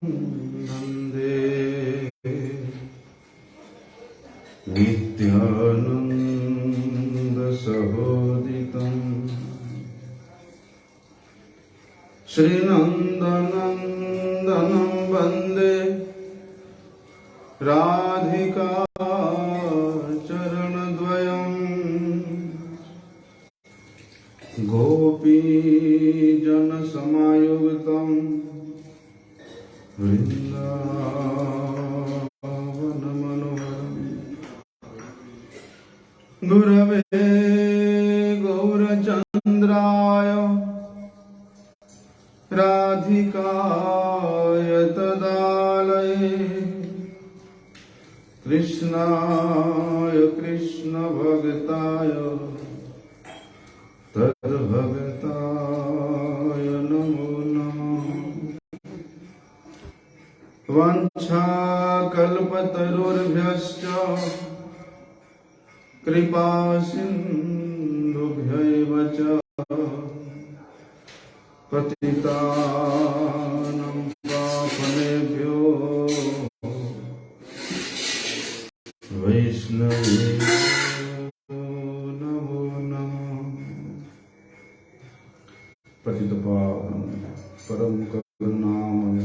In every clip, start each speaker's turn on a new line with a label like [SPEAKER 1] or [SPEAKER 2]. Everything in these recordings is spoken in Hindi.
[SPEAKER 1] वन्दे नित्यानन्दसहोदितम् श्रीनन्दनन्दनं वन्दे राधिका चरणद्वयम् गोपीजनसमायुक्तं वृन्दावनमनोहरम् गुरवे गौरचन्द्राय राधिकाय तदालये कृष्णाय कृष्णभक्ताय तद्भक्ताय नमो नमः। वाञ्छाकल्पतरुर्भ्यश्च कृपासिन्धुभ्यैव च पतितानां पावनेभ्यो वैष्णवेभ्यो नमो नमः। पतितपावन परम करुणामय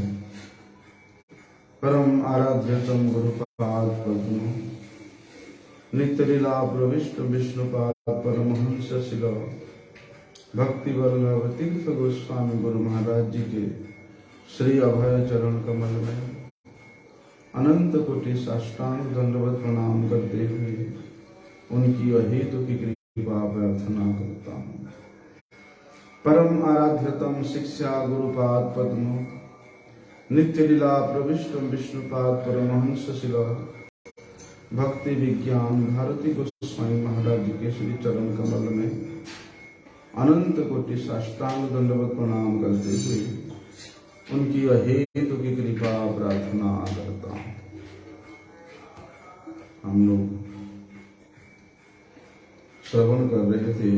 [SPEAKER 1] परम आराध्यतम गुरुपाद पद्म नित्यलीला प्रविष्ट विष्णुपाद परमहंस शिला भक्ति वल्लभ तीर्थ गोस्वामी गुरु महाराज जी के श्री अभय चरण कमल में अनंत कोटि साष्टांग दंडवत प्रणाम करते हुए उनकी अहेतु की कृपा प्रार्थना करता हूँ। परम आराध्यतम शिक्षा गुरुपाद पद्म नित्य लीला प्रविष्ट विष्णुपाद परमहंस शिला भक्ति विज्ञान भारती गोस्वामी महाराज जी के श्री चरण कमल में अनंत कोटि साष्टांग दंडवत प्रणाम करते हुए उनकी अहेतु की कृपा प्रार्थना करता हूँ। हम लोग श्रवण कर रहे थे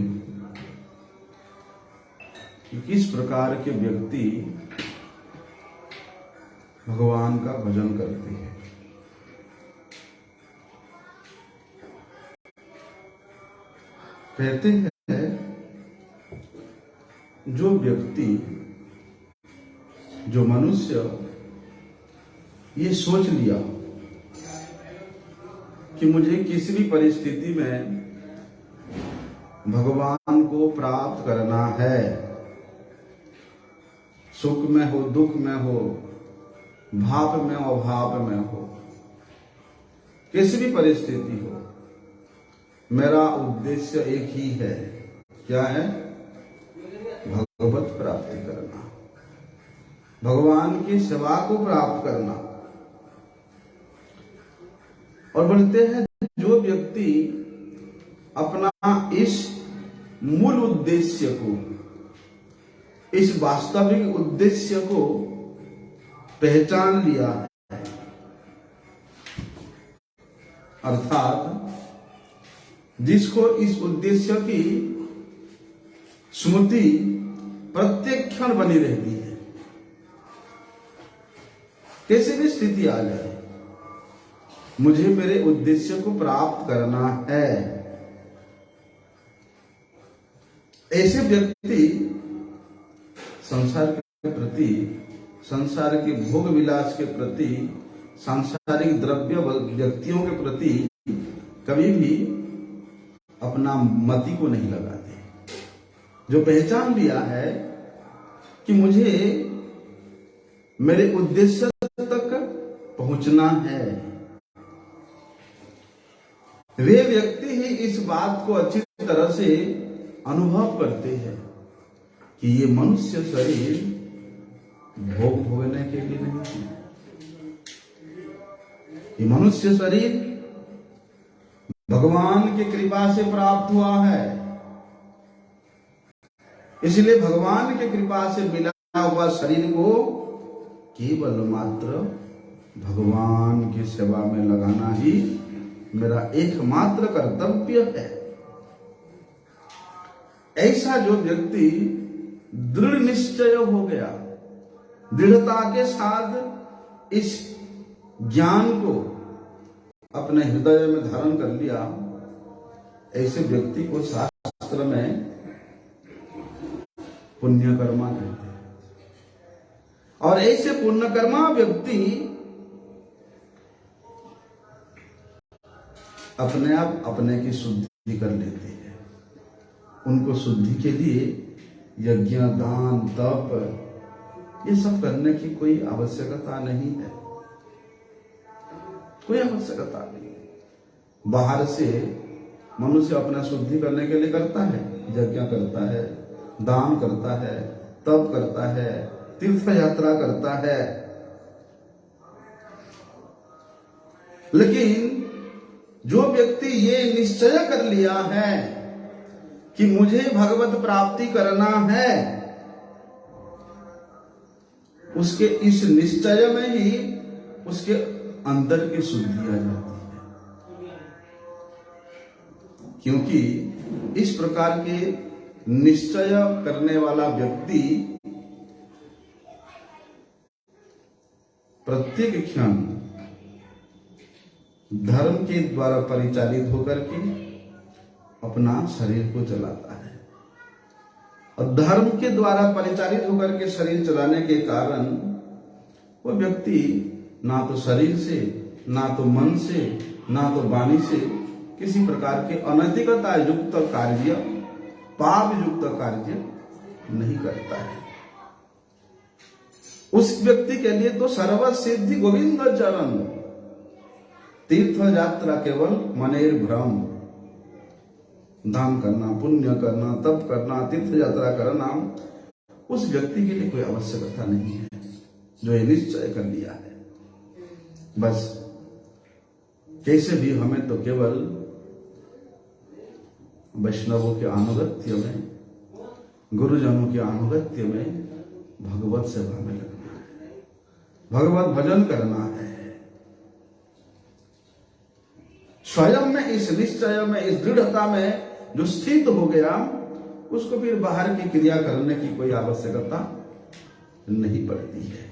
[SPEAKER 1] कि किस प्रकार के व्यक्ति भगवान का भजन करते हैं। कहते हैं जो व्यक्ति जो मनुष्य ये सोच लिया कि मुझे किसी भी परिस्थिति में भगवान को प्राप्त करना है, सुख में हो दुख में हो भाव में अभाव में हो किसी भी परिस्थिति हो, मेरा उद्देश्य एक ही है। क्या है? भगवत प्राप्ति करना, भगवान की सेवा को प्राप्त करना। और बोलते हैं जो व्यक्ति अपना इस मूल उद्देश्य को, इस वास्तविक उद्देश्य को पहचान लिया है, अर्थात जिसको इस उद्देश्य की स्मृति प्रत्येक क्षण बनी रहती है, कैसी भी स्थिति आ जाए, मुझे मेरे उद्देश्य को प्राप्त करना है, ऐसे व्यक्ति संसार के प्रति, संसार के भोग विलास के प्रति, सांसारिक द्रव्य व्यक्तियों के प्रति कभी भी अपना मति को नहीं लगाते। जो पहचान लिया है कि मुझे मेरे उद्देश्य तक पहुंचना है, वे व्यक्ति ही इस बात को अच्छी तरह से अनुभव करते हैं कि ये मनुष्य शरीर भोग भोगने के लिए नहीं है, ये मनुष्य शरीर भगवान की कृपा से प्राप्त हुआ है, इसलिए भगवान की कृपा से मिला हुआ शरीर को केवल मात्र भगवान की सेवा में लगाना ही मेरा एकमात्र कर्तव्य है। ऐसा जो व्यक्ति दृढ़ निश्चय हो गया, दृढ़ता के साथ इस ज्ञान को अपने हृदय में धारण कर लिया, ऐसे व्यक्ति को शास्त्र में पुण्यकर्मा कहते हैं। और ऐसे पुण्यकर्मा व्यक्ति अपने आप अपने की शुद्धि कर लेते हैं। उनको शुद्धि के लिए यज्ञ, दान, तप ये सब करने की कोई आवश्यकता नहीं है, कोई आवश्यकता नहीं है। बाहर से मनुष्य अपना शुद्धि करने के लिए करता है, यज्ञ करता है, दान करता है, तप करता है, तीर्थ यात्रा करता है, लेकिन जो व्यक्ति ये निश्चय कर लिया है कि मुझे भगवत प्राप्ति करना है, उसके इस निश्चय में ही उसके अंदर की शुद्धि आ जाती है। क्योंकि इस प्रकार के निश्चय करने वाला व्यक्ति प्रत्येक क्षण धर्म के द्वारा परिचालित होकर के अपना शरीर को चलाता है, और धर्म के द्वारा परिचालित होकर के शरीर चलाने के कारण वो व्यक्ति ना तो शरीर से, ना तो मन से, ना तो वाणी से किसी प्रकार के अनैतिकता युक्त कार्य, पाप युक्त कार्य नहीं करता है। उस व्यक्ति के लिए तो सर्व सिद्धि गोविंद चरण, तीर्थ यात्रा केवल मनेर भ्रम। दान करना, पुण्य करना, तप करना, तीर्थ यात्रा करना उस व्यक्ति के लिए कोई आवश्यकता नहीं है, जो ये निश्चय कर लिया है। बस कैसे भी हमें तो केवल वैष्णवों के अनुगत्य में, गुरुजनों के अनुगत्य में भगवत सेवा में लगना है, भगवत भजन करना है। स्वयं में इस निश्चय में, इस दृढ़ता में जो स्थित हो गया, उसको फिर बाहर की क्रिया करने की कोई आवश्यकता नहीं पड़ती है।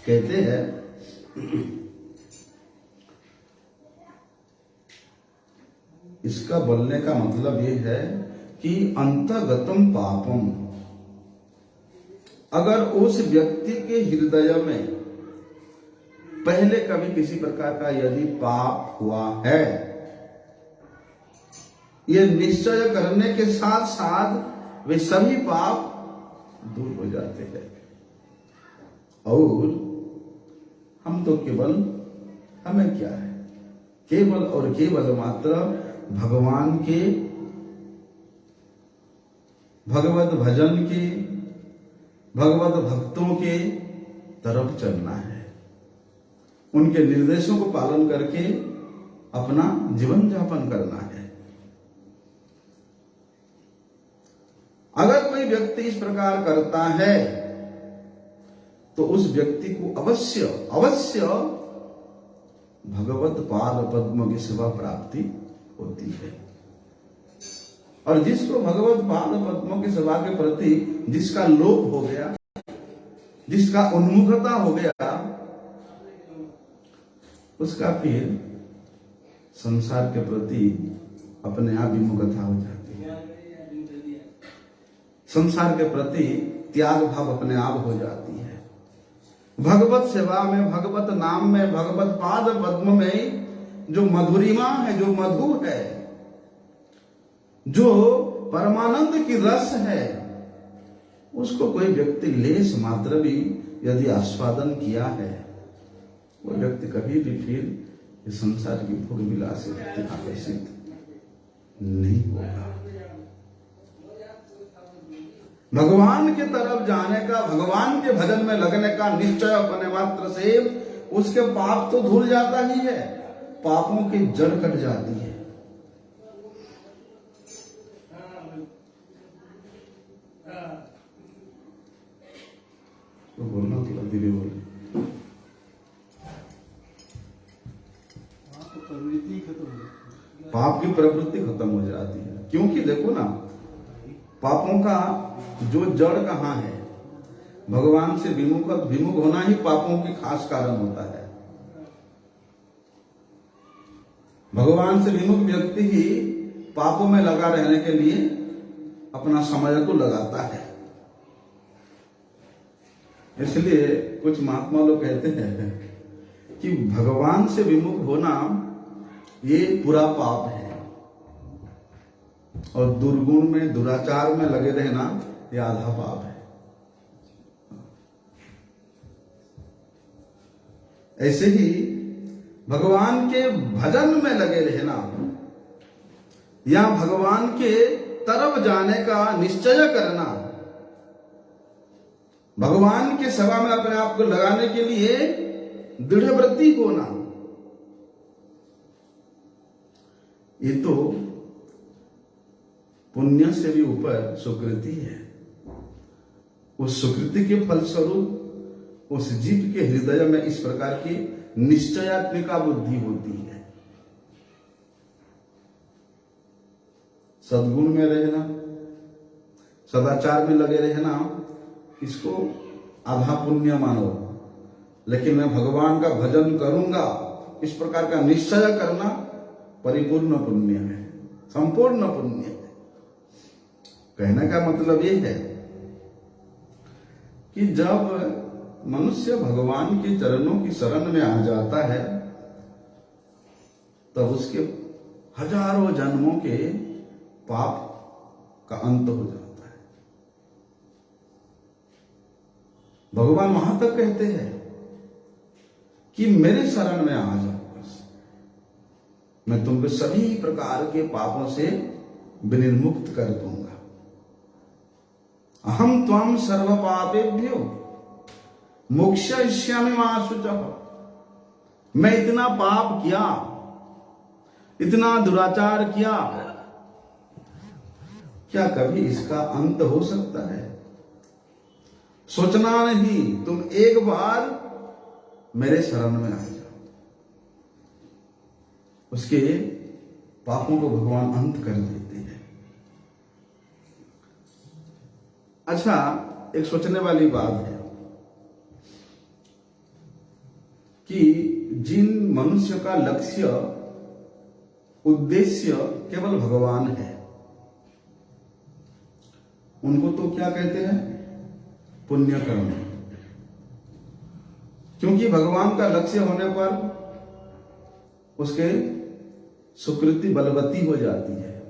[SPEAKER 1] कहते हैं इसका बोलने का मतलब यह है कि अंतर्गतम पापम, अगर उस व्यक्ति के हृदय में पहले कभी किसी प्रकार का यदि पाप हुआ है, यह निश्चय करने के साथ साथ वे सभी पाप दूर हो जाते हैं, और हम तो केवल, हमें क्या है, केवल और केवल मात्र भगवान के, भगवत भजन के, भगवत भक्तों के तरफ चलना है। उनके निर्देशों को पालन करके अपना जीवन यापन करना है। अगर कोई व्यक्ति इस प्रकार करता है तो उस व्यक्ति को अवश्य अवश्य भगवत पाद पद्म की सेवा प्राप्ति होती है। और जिसको भगवत पाद पद्म की सेवा के प्रति जिसका लोभ हो गया, जिसका उन्मुखता हो गया, उसका फिर संसार के प्रति अपने आप विमुखता हो जाती है, संसार के प्रति त्याग भाव अपने आप हो जाती है। भगवत सेवा में, भगवत नाम में, भगवत पाद पद्म में जो मधुरिमा है, जो मधु है, जो परमानंद की रस है, उसको कोई व्यक्ति लेश मात्र भी यदि आस्वादन किया है, वो व्यक्ति कभी भी फिर इस संसार की भोग विलास से आकर्षित नहीं होगा। भगवान की तरफ जाने का, भगवान के भजन में लगने का निश्चय अपने मात्र से उसके पाप तो धुल जाता ही है, पापों की जड़ कट जाती है। तो बोलना थोड़ा धीरे बोले। पाप की प्रवृत्ति खत्म हो जाती है, क्योंकि देखो ना, पापों का जो जड़ कहाँ है, भगवान से विमुख होना ही पापों के खास कारण होता है। भगवान से विमुख व्यक्ति ही पापों में लगा रहने के लिए अपना समय को लगाता है। इसलिए कुछ महात्मा लोग कहते हैं कि भगवान से विमुख होना ये पूरा पाप है, और दुर्गुण में, दुराचार में लगे रहना ये आधा पाप है। ऐसे ही भगवान के भजन में लगे रहना या भगवान के तरफ जाने का निश्चय करना, भगवान के सेवा में अपने आप को लगाने के लिए दृढ़ वृत्ति होना, ये तो पुण्य से भी ऊपर सुकृति है। उस सुकृति के फलस्वरूप उस जीव के हृदय में इस प्रकार की निश्चयात्मिका बुद्धि होती है। सद्गुण में रहना, सदाचार में लगे रहना, इसको आधा पुण्य मानो, लेकिन मैं भगवान का भजन करूंगा इस प्रकार का निश्चय करना परिपूर्ण पुण्य है, संपूर्ण पुण्य है। कहने का मतलब ये है कि जब मनुष्य भगवान के चरणों की शरण में आ जाता है तब उसके हजारों जन्मों के पाप का अंत हो जाता है। भगवान वहां तक कहते हैं कि मेरे शरण में आ जाओ, मैं तुमको सभी प्रकार के पापों से विनिर्मुक्त कर दूंगा। अहम त्वं सर्व पापेभ्यो मोक्षयिष्यामि मा शुचः। मैं इतना पाप किया, इतना दुराचार किया, क्या कभी इसका अंत हो सकता है? सोचना नहीं, तुम एक बार मेरे शरण में आ जाओ। उसके पापों को भगवान अंत कर देते हैं। अच्छा, एक सोचने वाली बात है कि जिन मनुष्य का लक्ष्य, उद्देश्य केवल भगवान है, उनको तो क्या कहते हैं? पुण्य कर्म। क्योंकि भगवान का लक्ष्य होने पर उसके सुकृति बलवती हो जाती है,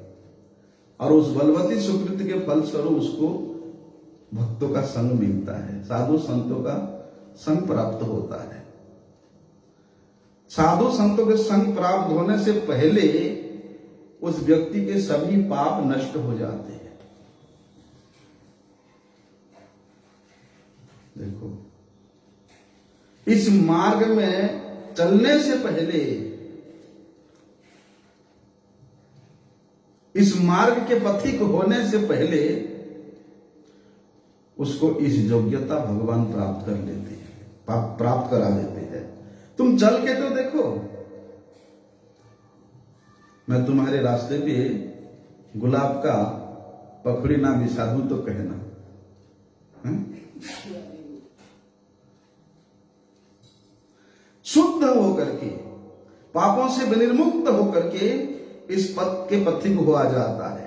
[SPEAKER 1] और उस बलवती सुकृति के फलस्वरूप उसको भक्तों का संग मिलता है, साधु संतों का संग प्राप्त होता है। साधु संतों के संग प्राप्त होने से पहले उस व्यक्ति के सभी पाप नष्ट हो जाते हैं। देखो, इस मार्ग में चलने से पहले, इस मार्ग के पथिक होने से पहले उसको इस योग्यता भगवान प्राप्त कर लेते हैं, प्राप्त करा देते हैं। तुम चल के तो देखो, मैं तुम्हारे रास्ते पे गुलाब का पखड़ी ना बिछा दूं तो कहना, शुद्ध होकर के, पापों से विनिर्मुक्त होकर के इस पथ के पथिक हुआ जाता है।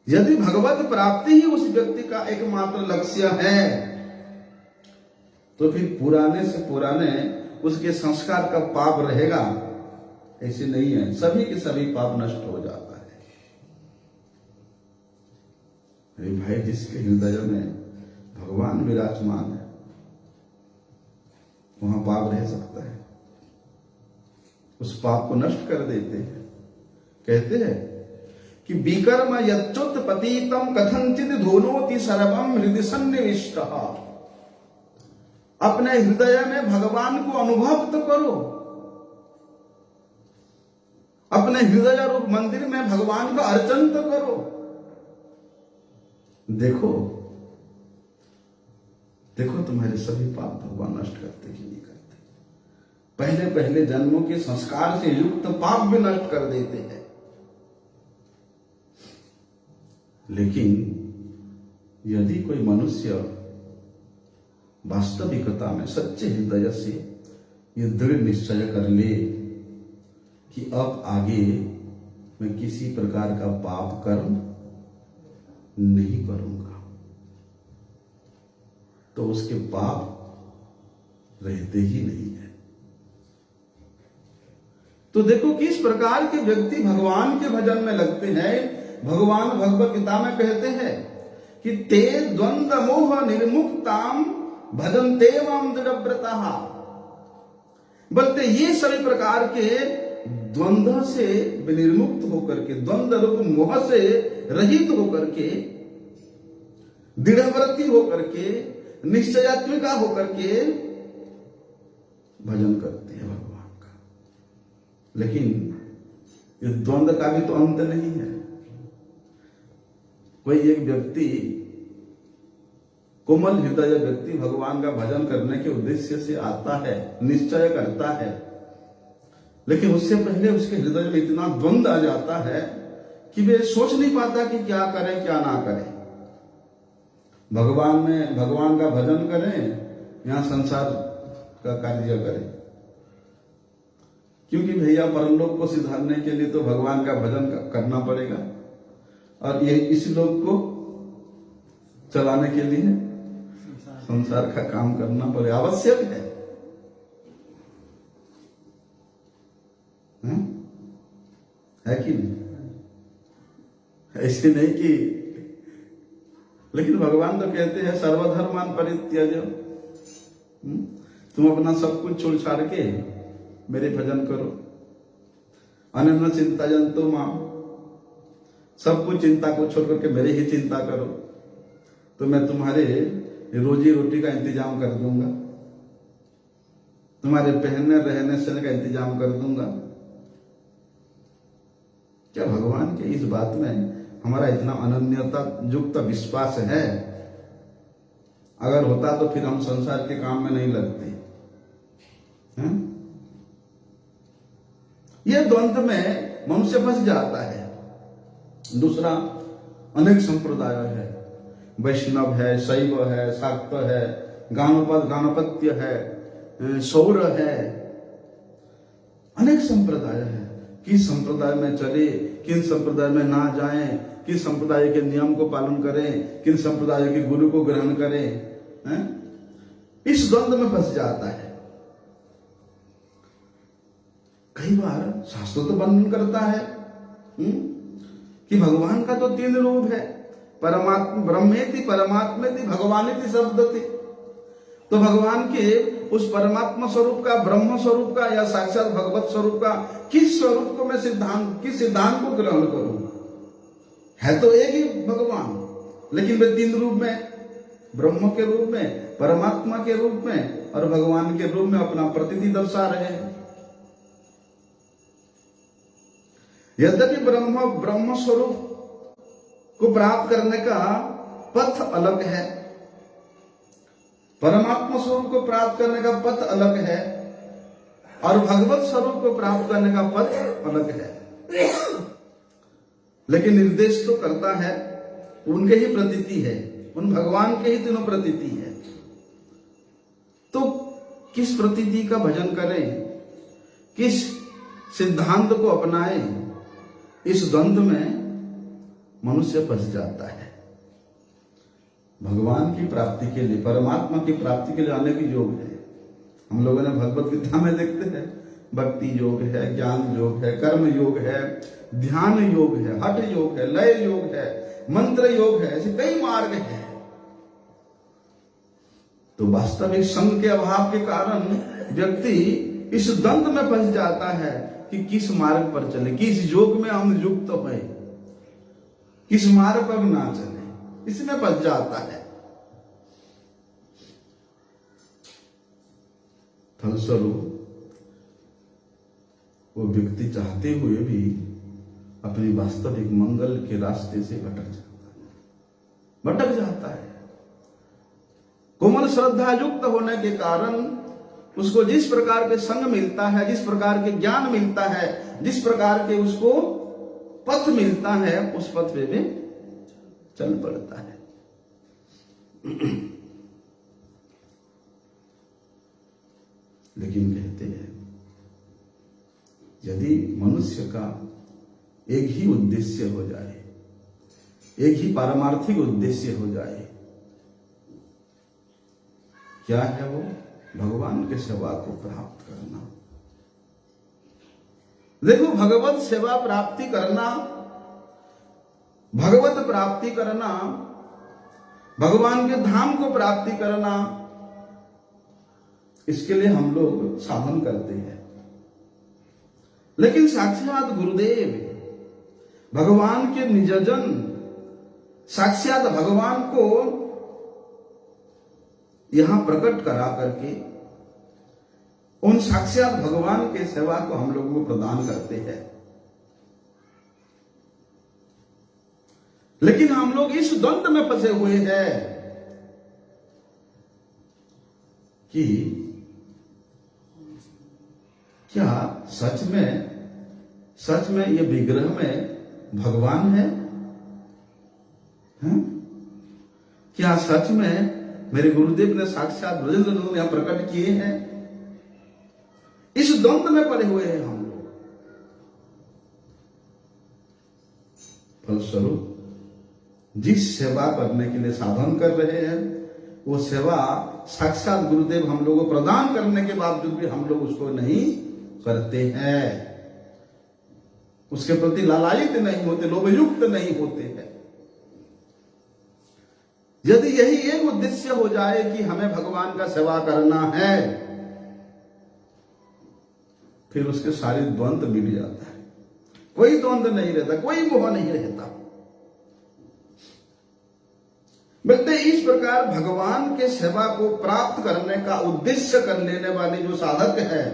[SPEAKER 1] यदि भगवत प्राप्ति ही उस व्यक्ति का एकमात्र लक्ष्य है तो फिर पुराने से पुराने उसके संस्कार का पाप रहेगा, ऐसे नहीं है। सभी के सभी पाप नष्ट हो जाता है। अरे भाई, जिसके हृदय में भगवान विराजमान है वहां पाप रह सकता है? उस पाप को नष्ट कर देते हैं। कहते हैं कि विकर्म यच्युत्पतितं कथंचित् धुनोति सर्वं हृदि सन्निविष्टः। अपने हृदय में भगवान को अनुभव तो करो, अपने हृदय रूप मंदिर में भगवान का अर्चन तो करो। देखो देखो, तुम्हारे सभी पाप भगवान नष्ट करते कि नहीं करते? पहले पहले जन्मों के संस्कार से युक्त पाप भी नष्ट कर देते हैं। लेकिन यदि कोई मनुष्य वास्तविकता में सच्चे हृदय से ये दृढ़ निश्चय कर ले कि अब आगे मैं किसी प्रकार का पाप कर्म नहीं करूंगा, तो उसके पाप रहते ही नहीं है। तो देखो किस प्रकार के व्यक्ति भगवान के भजन में लगते हैं। भगवान भगवत गीता में कहते हैं कि ते द्वंद्व मोह निर्मुक्ताम भजन्ते माम दृढ़व्रतः। बोलते ये सभी प्रकार के द्वंद्व से निर्मुक्त होकर के, द्वंद्व रूप मोह से रहित होकर के, दृढ़व्रती होकर के, निश्चयात्मिका होकर के भजन करते हैं भगवान का। लेकिन इस द्वंद्व का भी तो अंत नहीं है। कोई एक व्यक्ति, कोमल हृदय व्यक्ति भगवान का भजन करने के उद्देश्य से आता है, निश्चय करता है, लेकिन उससे पहले उसके हृदय में इतना द्वंद्व आ जाता है कि वे सोच नहीं पाता कि क्या करें क्या ना करें। भगवान का भजन करें या संसार का कार्य करें, क्योंकि भैया परमलोक को सिधारने के लिए तो भगवान का भजन करना पड़ेगा, और ये इस लोक को चलाने के लिए संसार का काम करना पड़ेगा, आवश्यक है। है कि नहीं? ऐसे नहीं कि, लेकिन भगवान तो कहते हैं सर्वधर्मान परित्यज्य, तुम अपना सब कुछ छोड़ छाड़ के मेरे भजन करो। अनन्य चिंता जंतु माम, सब कुछ चिंता को छोड़ करके मेरे ही चिंता करो, तो मैं तुम्हारे रोजी रोटी का इंतजाम कर दूंगा, तुम्हारे पहनने रहने से का इंतजाम कर दूंगा। क्या भगवान के इस बात में हमारा इतना अनन्यता युक्त विश्वास है? अगर होता तो फिर हम संसार के काम में नहीं लगते हैं? यह द्वंद्व में मनुष्य फंस जाता है। दूसरा, अनेक संप्रदाय है, वैष्णव है, शैव है, शाक्त है, गानपत्य है, सौर है, अनेक संप्रदाय है। किस संप्रदाय में चले, किन संप्रदाय में ना जाएं, किस संप्रदाय के नियम को पालन करें, किन संप्रदाय के गुरु को ग्रहण करें, हैं? इस द्वंद्व में फंस जाता है। कई बार शास्त्र तो वर्णन करता है कि भगवान का तो 3 रूप है, परमात्मा ब्रह्मेति परमात्मेति भगवानेति शब्दति। तो भगवान के उस परमात्मा स्वरूप का, ब्रह्म स्वरूप का या साक्षात भगवत स्वरूप का किस स्वरूप को मैं किस सिद्धांत को ग्रहण करूं? है तो एक ही भगवान, लेकिन वे 3 रूप में, ब्रह्म के रूप में, परमात्मा के रूप में और भगवान के रूप में अपना प्रतीति दर्शा रहे हैं। यद्यपि ब्रह्म स्वरूप को प्राप्त करने का पथ अलग है, परमात्मा स्वरूप को प्राप्त करने का पथ अलग है, और भगवत स्वरूप को प्राप्त करने का पथ अलग है, लेकिन निर्देश तो करता है, उनके ही प्रतीति है, उन भगवान के ही तीनों प्रतीति है। तो किस प्रतीति का भजन करें, किस सिद्धांत को अपनाएं, इस द्वंद्व में मनुष्य फंस जाता है। भगवान की प्राप्ति के लिए, परमात्मा की प्राप्ति के लिए अनेक योग है। हम लोगों ने भगवत गीता में देखते हैं, भक्ति योग है, ज्ञान योग है, कर्म योग है, ध्यान योग है, हठ योग है, लय योग है, मंत्र योग है, ऐसे कई मार्ग हैं। तो वास्तविक संग के अभाव के कारण व्यक्ति इस द्वंद्व में फंस जाता है कि किस मार्ग पर चले, किस योग में हम युक्त हैं, किस मार्ग पर ना चले, इसमें फंस जाता है। फलस्वरूप वो व्यक्ति चाहते हुए भी अपनी वास्तविक मंगल के रास्ते से भटक जाता है। कोमल श्रद्धा युक्त होने के कारण उसको जिस प्रकार के संग मिलता है, जिस प्रकार के ज्ञान मिलता है, जिस प्रकार के उसको पथ मिलता है, उस पथ पे भी चल पड़ता है। लेकिन कहते हैं यदि मनुष्य का एक ही उद्देश्य हो जाए, एक ही पारमार्थिक उद्देश्य हो जाए, क्या है वो? भगवान के सेवा को प्राप्त करना। देखो, भगवत सेवा प्राप्ति करना, भगवत प्राप्ति करना, भगवान के धाम को प्राप्ति करना, इसके लिए हम लोग साधन करते हैं। लेकिन साक्षात गुरुदेव, भगवान के निजजन, साक्षात भगवान को यहां प्रकट करा करके उन साक्षात भगवान के सेवा को हम लोगों को प्रदान करते हैं। लेकिन हम लोग इस द्वंद्व में फंसे हुए हैं कि क्या सच में ये विग्रह में भगवान है? क्या सच में मेरे गुरुदेव ने साक्षात ब्रजेंद्र यहां प्रकट किए हैं? इस द्वंद्व में पड़े हुए हैं हम लोग। फलस्वरूप जिस सेवा करने के लिए साधन कर रहे हैं, वो सेवा साक्षात गुरुदेव हम लोगों को प्रदान करने के बावजूद भी हम लोग उसको नहीं करते हैं, उसके प्रति लालायित नहीं होते, लोभयुक्त नहीं होते हैं। यदि यही एक उद्देश्य हो जाए कि हमें भगवान का सेवा करना है, फिर उसके सारे द्वंद्व मिट जाता है, कोई द्वंद्व नहीं रहता, कोई मोह नहीं रहता। बोलते इस प्रकार भगवान के सेवा को प्राप्त करने का उद्देश्य कर लेने वाले जो साधक है,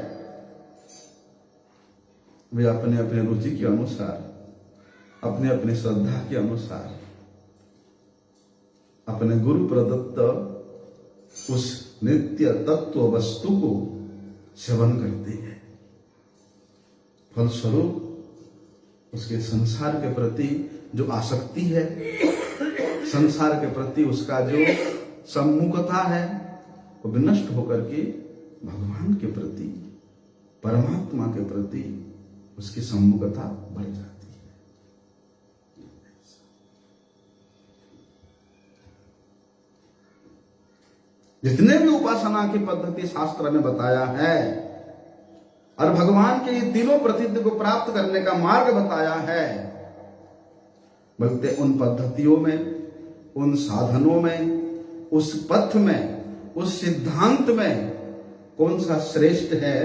[SPEAKER 1] वे अपने अपने रुचि के अनुसार, अपने अपने श्रद्धा के अनुसार अपने गुरु प्रदत्त उस नित्य तत्व वस्तु को सेवन करते हैं। फलस्वरूप उसके संसार के प्रति जो आसक्ति है, संसार के प्रति उसका जो सम्मुखता है, वो विनष्ट होकर के भगवान के प्रति, परमात्मा के प्रति उसकी सम्मुखता बढ़ जाती है। जितने भी उपासना की पद्धति शास्त्र में बताया है और भगवान के ये तीनों प्रसिद्ध को प्राप्त करने का मार्ग बताया है, बोलते उन पद्धतियों में, उन साधनों में, उस पथ में, उस सिद्धांत में कौन सा श्रेष्ठ है,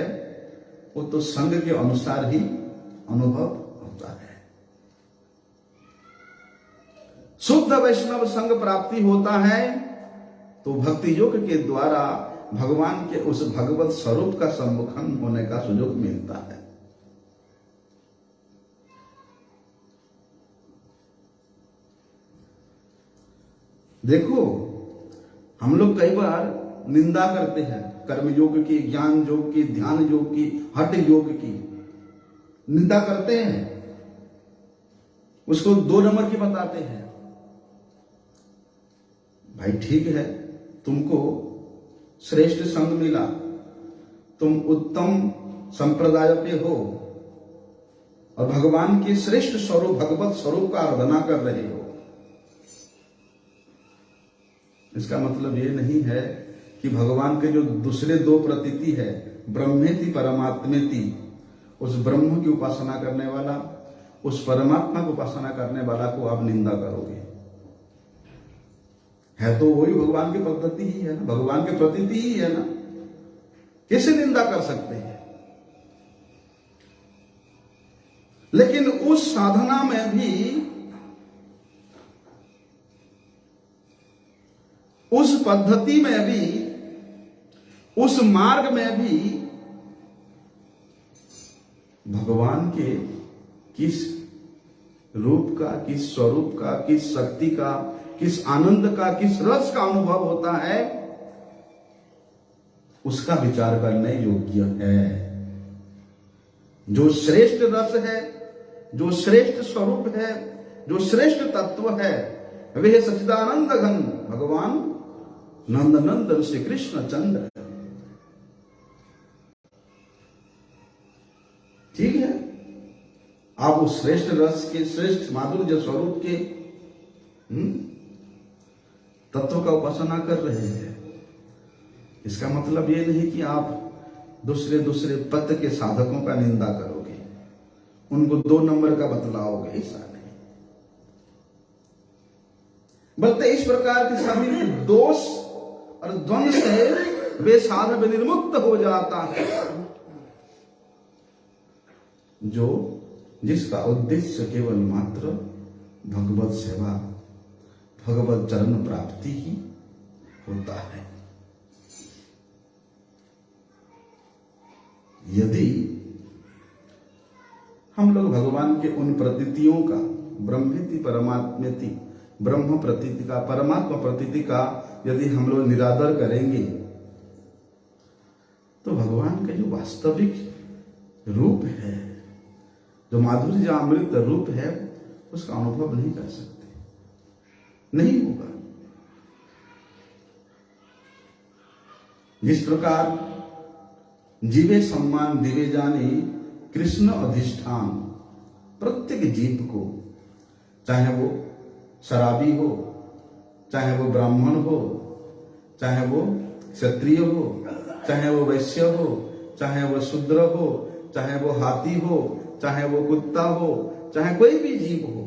[SPEAKER 1] वो तो संग के अनुसार ही अनुभव होता है। शुद्ध वैष्णव संग प्राप्ति होता है तो भक्ति योग के द्वारा भगवान के उस भगवत स्वरूप का सम्मुखन होने का सुयोग मिलता है। देखो, हम लोग कई बार निंदा करते हैं कर्म योग की, ज्ञान योग की, ध्यान योग की, हठ योग की निंदा करते हैं, उसको 2 नंबर की बताते हैं। भाई ठीक है, तुमको श्रेष्ठ संग मिला, तुम उत्तम संप्रदाय पे हो और भगवान के श्रेष्ठ स्वरूप, भगवत स्वरूप का आराधना कर रहे हो। इसका मतलब ये नहीं है कि भगवान के जो दूसरे 2 प्रतीति है, ब्रह्मेति परमात्मेति, उस ब्रह्म की उपासना करने वाला, उस परमात्मा की उपासना करने वाला को आप निंदा करोगे। है तो वही भगवान की पद्धति ही है ना, भगवान की प्रतीति ही है ना, कैसे निंदा कर सकते हैं? लेकिन उस साधना में भी, उस पद्धति में भी, उस मार्ग में भी भगवान के किस रूप का, किस स्वरूप का, किस शक्ति का, किस आनंद का, किस रस का अनुभव होता है, उसका विचार करने योग्य है। जो श्रेष्ठ रस है, जो श्रेष्ठ स्वरूप है, जो श्रेष्ठ तत्व है, वह सच्चिदानंद घन भगवान नंद नंदन श्री कृष्ण चंद्र। ठीक है, आप उस श्रेष्ठ रस के, श्रेष्ठ माधुर्य स्वरूप के तत्व का उपासना कर रहे हैं। इसका मतलब ये नहीं कि आप दूसरे दूसरे पद के साधकों का निंदा करोगे, उनको 2 नंबर का बतलाओगे, ऐसा नहीं। बल्कि इस प्रकार के सभी दोष और द्वंद से वे साधक निर्मुक्त हो जाता है, जो जिसका उद्देश्य केवल मात्र भगवत सेवा, भगवत चरण प्राप्ति ही होता है। यदि हम लोग भगवान के उन प्रतीतियों का, ब्रह्मेति परमात्मेति, ब्रह्म प्रतीति का, परमात्मा प्रतीति का यदि हम लोग निरादर करेंगे, तो भगवान का जो वास्तविक रूप है, जो माधुर्य अमृत रूप है, उसका अनुभव नहीं कर सकते, नहीं होगा। जिस प्रकार जीवे सम्मान दिवे जाने कृष्ण अधिष्ठान, प्रत्येक जीव को, चाहे वो शराबी हो, चाहे वो ब्राह्मण हो, चाहे वो क्षत्रिय हो, चाहे वो वैश्य हो, चाहे वो शूद्र हो, चाहे वो हाथी हो, चाहे वो कुत्ता हो, चाहे कोई भी जीव हो,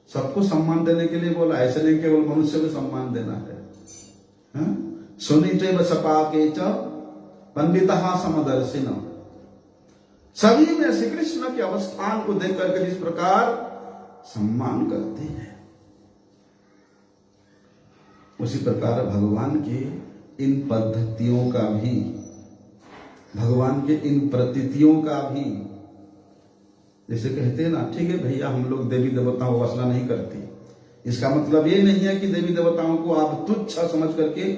[SPEAKER 1] सबको सम्मान देने के लिए बोला। ऐसे नहीं केवल मनुष्य को सम्मान देना है। सुनीचे सपाके च पंडितः समदर्शिन, सभी में श्री कृष्ण के अवस्थान को देख करके जिस प्रकार सम्मान करते हैं, उसी प्रकार भगवान के इन पद्धतियों का भी, भगवान के इन प्रतीतियों का भी, जैसे कहते हैं ना, ठीक है भैया हम लोग देवी देवताओं को उपासना नहीं करते, इसका मतलब ये नहीं है कि देवी देवताओं को आप तुच्छ समझ करके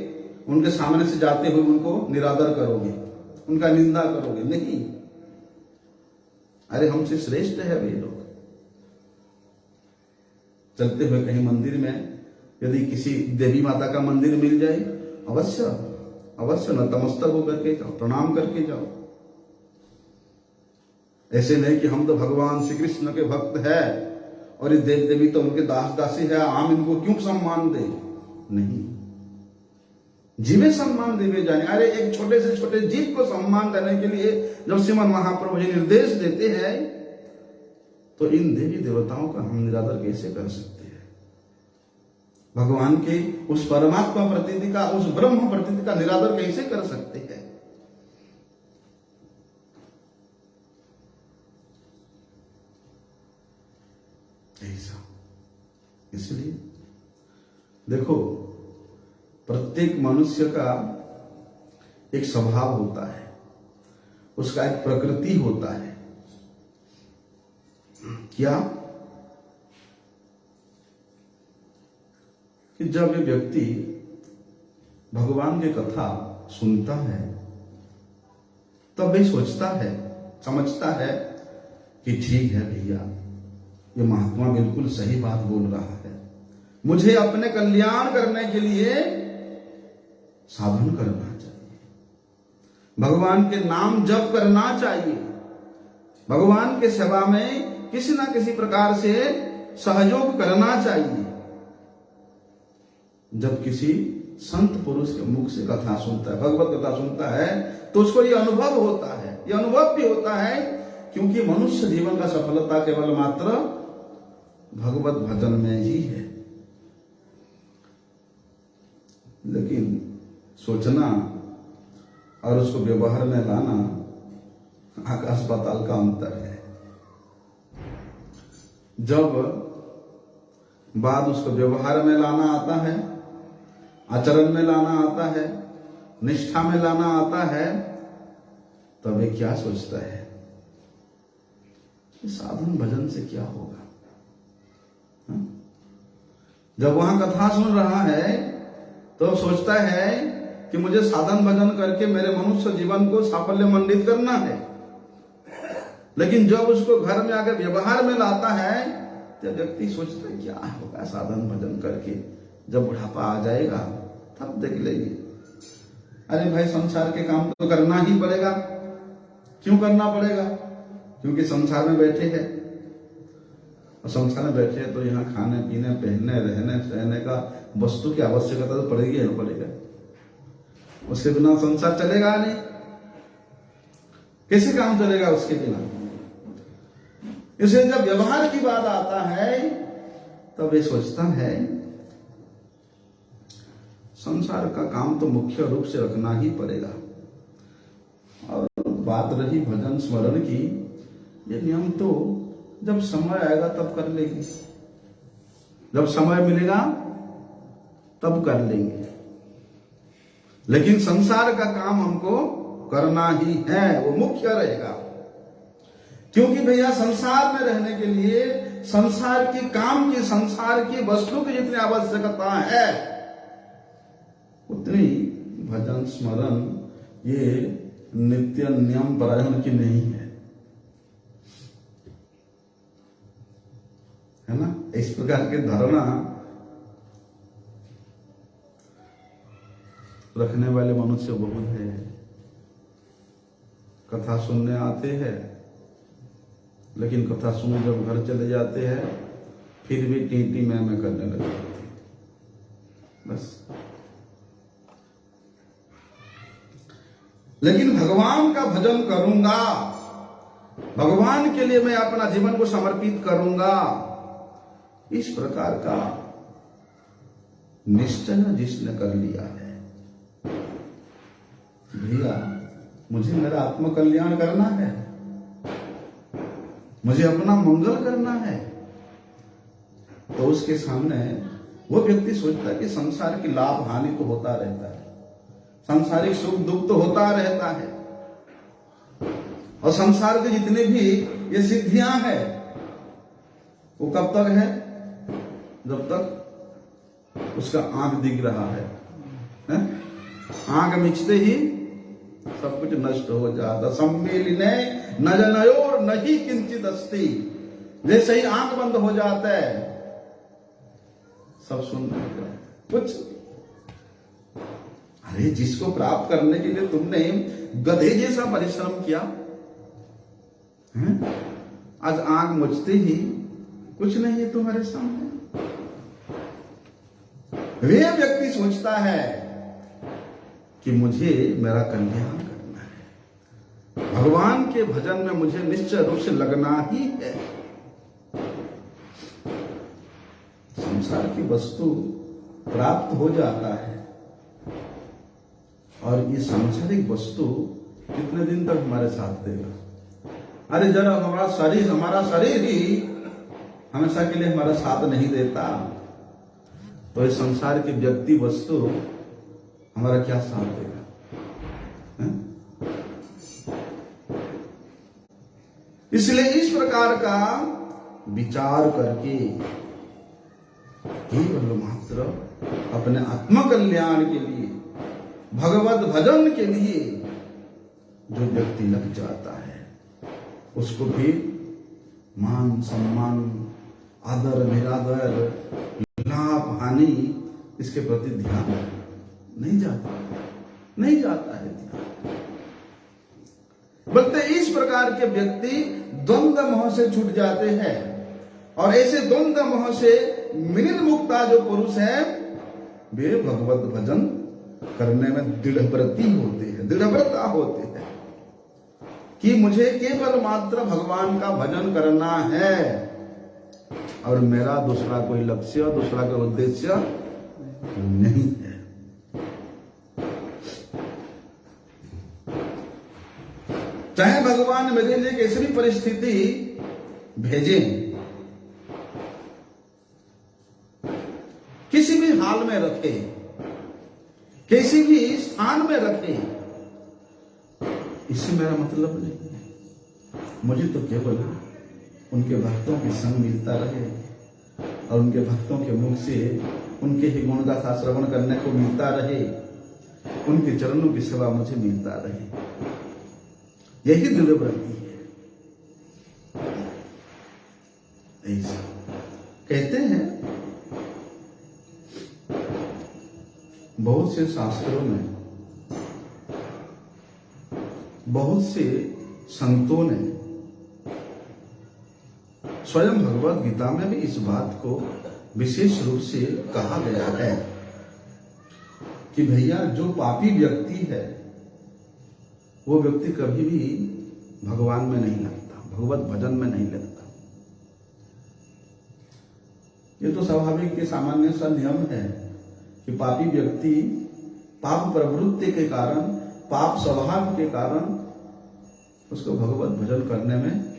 [SPEAKER 1] उनके सामने से जाते हुए उनको निरादर करोगे, उनका निंदा करोगे, नहीं। अरे हमसे श्रेष्ठ है वे लोग। चलते हुए कहीं मंदिर में यदि किसी देवी माता का मंदिर मिल जाए, अवश्य अवश्य नतमस्तक होकर के जाओ, प्रणाम करके जाओ। ऐसे नहीं कि हम तो भगवान श्री कृष्ण के भक्त है और ये देव देवी तो उनके दास दासी है, हम इनको क्यों सम्मान दे, नहीं। जीवे सम्मान देवे जाने। अरे एक छोटे से छोटे जीव को सम्मान देने के लिए जब श्रीमन महाप्रभु जी निर्देश देते हैं, तो इन देवी देवताओं का हम निरादर कैसे कर सकते हैं? भगवान के उस परमात्मा प्रतीति का, उस ब्रह्म प्रतीति का निरादर कैसे कर सकते हैं? ऐसा। इसलिए देखो, प्रत्येक मनुष्य का एक स्वभाव होता है, उसका एक प्रकृति होता है। क्या? कि जब ये व्यक्ति भगवान की कथा सुनता है, तब वे सोचता है, समझता है कि ठीक है भैया, ये महात्मा बिल्कुल सही बात बोल रहा है, मुझे अपने कल्याण करने के लिए साधन करना चाहिए, भगवान के नाम जप करना चाहिए, भगवान के सेवा में किसी ना किसी प्रकार से सहयोग करना चाहिए। जब किसी संत पुरुष के मुख से कथा सुनता है, भगवत कथा सुनता है, तो उसको ये अनुभव होता है, ये अनुभव भी होता है, क्योंकि मनुष्य जीवन का सफलता केवल मात्र भगवत भजन में ही है। लेकिन सोचना और उसको व्यवहार में लाना आकाश पाताल का अंतर है। जब बात उसको व्यवहार में लाना आता है, आचरण में लाना आता है, निष्ठा में लाना आता है, तब ये क्या सोचता है, साधन भजन से क्या होगा? जब वहां कथा सुन रहा है तो सोचता है कि मुझे साधन भजन करके मेरे मनुष्य जीवन को साफल्य मंडित करना है। लेकिन जब उसको घर में आकर व्यवहार में लाता है, तो व्यक्ति सोचता है क्या होगा साधन भजन करके, जब बुढ़ापा आ जाएगा तब देख लेंगे। अरे भाई संसार के काम तो करना ही पड़ेगा। क्यों करना पड़ेगा? क्योंकि संसार में बैठे हैं, और संसार में बैठे हैं तो यहाँ खाने पीने पहनने रहने सहने का वस्तु की आवश्यकता तो पड़ेगी या पड़ेगा। उसके बिना संसार चलेगा नहीं, कैसे काम चलेगा उसके बिना। इसलिए जब व्यवहार की बात आता है तब ये सोचता है संसार का काम तो मुख्य रूप से रखना ही पड़ेगा। और बात रही भजन स्मरण की, ये नियम तो जब समय आएगा तब कर लेंगे, जब समय मिलेगा तब कर लेंगे, लेकिन संसार का काम हमको करना ही है, वो मुख्य रहेगा। क्योंकि भैया संसार में रहने के लिए संसार के काम की, संसार की वस्तु की जितनी आवश्यकता है उतनी भजन स्मरण ये नित्य नियम परायण की नहीं है ना। इस प्रकार के धारणा रखने वाले मनुष्य बहुत है। कथा सुनने आते हैं, लेकिन कथा सुने जब घर चले जाते हैं फिर भी टी मैं करने लगे बस। लेकिन भगवान का भजन करूंगा, भगवान के लिए मैं अपना जीवन को समर्पित करूंगा, इस प्रकार का निश्चय जिसने कर लिया है, भैया मुझे मेरा आत्म कल्याण करना है, मुझे अपना मंगल करना है, तो उसके सामने वो व्यक्ति सोचता है कि संसार की लाभ हानि तो होता रहता है, सांसारिक सुख दुख तो होता रहता है, और संसार के जितने भी ये सिद्धियां हैं वो कब तक है? जब तक उसका आंख दिख रहा है? आंख मिचते ही सब कुछ नष्ट हो जाता। सम्मिलिने न जनयोर नहीं किंचित अस्ति, जैसे ही आंख बंद हो जाता है सब सुन कुछ। अरे जिसको प्राप्त करने के लिए तुमने गधे जैसा परिश्रम किया, आज आंख मुझते ही कुछ नहीं है तुम्हारे सामने। वे व्यक्ति सोचता है कि मुझे मेरा कल्याण करना है, भगवान के भजन में मुझे निश्चय रूप से लगना ही है। संसार की वस्तु प्राप्त हो जाता है, और ये सांसारिक वस्तु कितने दिन तक हमारे साथ देगा? अरे जरा हमारा शरीर ही हमेशा के लिए हमारा साथ नहीं देता, तो इस संसार की व्यक्ति वस्तु हमारा क्या साथ देगा? इसलिए इस प्रकार का विचार करके केवल मात्र अपने आत्म कल्याण के लिए, भगवत भजन के लिए जो व्यक्ति लग जाता है, उसको भी मान सम्मान, आदर निरादर, लाभ हानि, इसके प्रति ध्यान नहीं जाता है ध्यान। बल्कि इस प्रकार के व्यक्ति द्वंद्व मोह से छूट जाते हैं, और ऐसे द्वंद्व मोह से विनिर्मुक्ता जो पुरुष है वे भगवत भजन करने में दृढ़व्रती होते हैं, दृढ़व्रता होते हैं कि मुझे केवल मात्र भगवान का भजन करना है, और मेरा दूसरा कोई लक्ष्य, दूसरा कोई उद्देश्य नहीं है। चाहे भगवान मेरे लिए कैसी भी परिस्थिति भेजे, किसी भी हाल में रखे, किसी भी स्थान में रखे, इससे मेरा मतलब नहीं है। मुझे तो केवल उनके भक्तों के संग मिलता रहे, और उनके भक्तों के मुख से उनके ही गुण गाथा श्रवण करने को मिलता रहे, उनके चरणों की सेवा मुझे मिलता रहे, यही दृढ़व्रति है। ऐसा बहुत से शास्त्रों में, बहुत से संतों ने, स्वयं भगवत गीता में भी इस बात को विशेष रूप से कहा गया है कि भैया जो पापी व्यक्ति है वो व्यक्ति कभी भी भगवान में नहीं लगता, भगवत भजन में नहीं लगता। ये तो स्वाभाविक के सामान्य सा नियम है कि पापी व्यक्ति पाप प्रवृत्ति के कारण, पाप स्वभाव के कारण उसको भगवत भजन करने में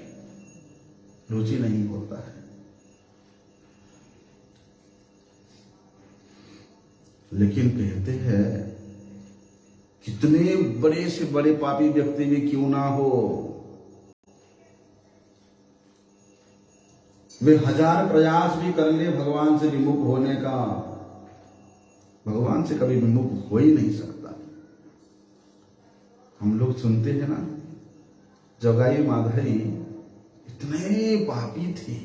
[SPEAKER 1] रुचि नहीं होता है। लेकिन कहते हैं कितने बड़े से बड़े पापी व्यक्ति भी क्यों ना हो, वे 1000 प्रयास भी कर ले भगवान से विमुख होने का, भगवान से कभी विमुख हो ही नहीं सकता। हम लोग सुनते हैं ना, जगाई माधई इतने पापी थे,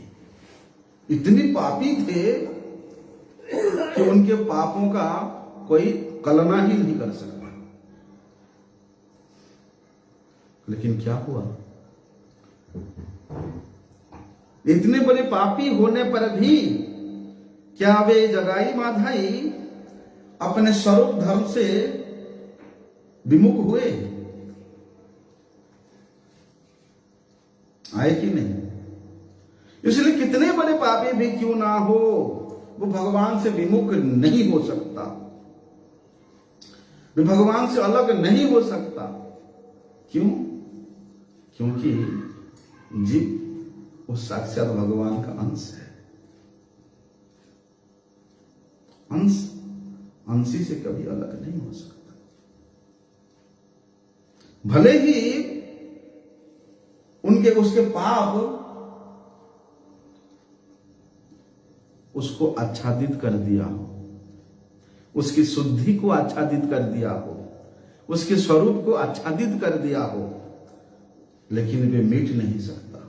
[SPEAKER 1] इतने पापी थे कि उनके पापों का कोई कल्पना ही नहीं कर सकता। लेकिन क्या हुआ, इतने बड़े पापी होने पर भी क्या वे जगाई माधई अपने स्वरूप धर्म से विमुख हुए? आए कि नहीं? इसलिए कितने बड़े पापी भी क्यों ना हो, वो भगवान से विमुख नहीं हो सकता, वे भगवान से अलग नहीं हो सकता। क्यों? क्योंकि जीव वो साक्षात भगवान का अंश है। अंश अंशी से कभी अलग नहीं हो सकता। भले ही उनके उसके पाप उसको आच्छादित कर दिया हो, उसकी शुद्धि को आच्छादित कर दिया हो, उसके स्वरूप को आच्छादित कर दिया हो, लेकिन वे मिट नहीं सकता,